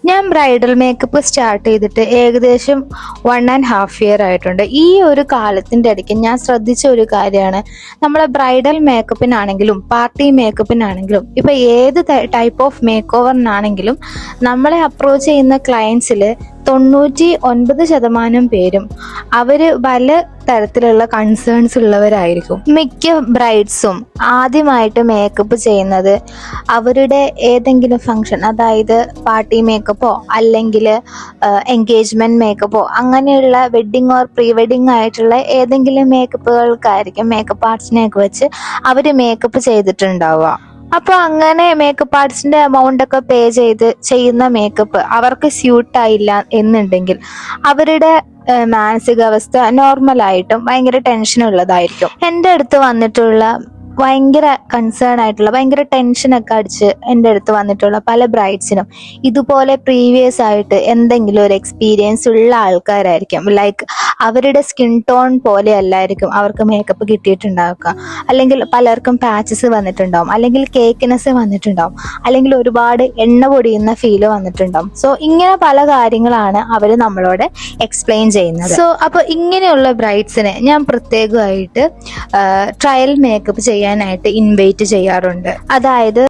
ഞാൻ bridal makeup start ചെയ്തിട്ട് ഏകദേശം 1.5 year ആയിട്ടുണ്ട്. ഈ ഒരു കാലത്തിന്റെ ഇടയ്ക്ക് ഞാൻ ശ്രദ്ധിച്ച ഒരു കാര്യമാണ്, നമ്മളെ ബ്രൈഡൽ മേക്കപ്പിനാണെങ്കിലും പാർട്ടി മേക്കപ്പിനാണെങ്കിലും ഇപ്പൊ ഏത് ടൈപ്പ് ഓഫ് മേക്ക് ഓവറിനാണെങ്കിലും നമ്മളെ അപ്രോച്ച് ചെയ്യുന്ന ക്ലയൻസിൽ 99% പേരും അവര് പല തരത്തിലുള്ള കൺസേൺസ് ഉള്ളവരായിരിക്കും. മിക്ക ബ്രൈഡ്സും ആദ്യമായിട്ട് മേക്കപ്പ് ചെയ്യുന്നത് അവരുടെ ഏതെങ്കിലും ഫങ്ഷൻ, അതായത് പാർട്ടി മേക്കപ്പോ അല്ലെങ്കിൽ എൻഗേജ്മെന്റ് മേക്കപ്പോ അങ്ങനെയുള്ള വെഡിങ് ഓർ പ്രീ വെഡിങ് ആയിട്ടുള്ള ഏതെങ്കിലും മേക്കപ്പുകൾക്കായിരിക്കും മേക്കപ്പ് ആർട്ടിസ്റ്റിനെയൊക്കെ വെച്ച് അവര് മേക്കപ്പ് ചെയ്തിട്ടുണ്ടാവുക. അപ്പൊ അങ്ങനെ മേക്കപ്പ് ആർട്ടിസ്റ്റിന്റെ എമൗണ്ട് ഒക്കെ പേ ചെയ്ത് ചെയ്യുന്ന മേക്കപ്പ് അവർക്ക് സ്യൂട്ട് ആയില്ല എന്നുണ്ടെങ്കിൽ അവരുടെ മാനസികാവസ്ഥ നോർമലായിട്ടും ഭയങ്കര ടെൻഷൻ ഉള്ളതായിരിക്കും. എൻ്റെ അടുത്ത് വന്നിട്ടുള്ള ഭയങ്കര കൺസേൺ ആയിട്ടുള്ള, ഭയങ്കര ടെൻഷനൊക്കെ അടിച്ച് എൻ്റെ അടുത്ത് വന്നിട്ടുള്ള പല ബ്രൈഡ്സിനും ഇതുപോലെ പ്രീവിയസ് ആയിട്ട് എന്തെങ്കിലും ഒരു എക്സ്പീരിയൻസ് ഉള്ള ആൾക്കാരായിരിക്കും. ലൈക്ക് അവരുടെ സ്കിൻ ടോൺ പോലെ അല്ലായിരിക്കും അവർക്ക് മേക്കപ്പ് കിട്ടിയിട്ടുണ്ടാവുക, അല്ലെങ്കിൽ പലർക്കും പാച്ചസ് വന്നിട്ടുണ്ടാവും, അല്ലെങ്കിൽ കേക്കിനെസ് വന്നിട്ടുണ്ടാവും, അല്ലെങ്കിൽ ഒരുപാട് എണ്ണ പൊടിയുന്ന ഫീല് വന്നിട്ടുണ്ടാവും. സോ ഇങ്ങനെ പല കാര്യങ്ങളാണ് അവർ നമ്മളോട് എക്സ്പ്ലെയിൻ ചെയ്യുന്നത്. സോ അപ്പോൾ ഇങ്ങനെയുള്ള ബ്രൈഡ്സിനെ ഞാൻ പ്രത്യേകമായിട്ട് ട്രയൽ മേക്കപ്പ് ചെയ്യാനായിട്ട് ഇൻവൈറ്റ് ചെയ്യാറുണ്ട്. അതായത്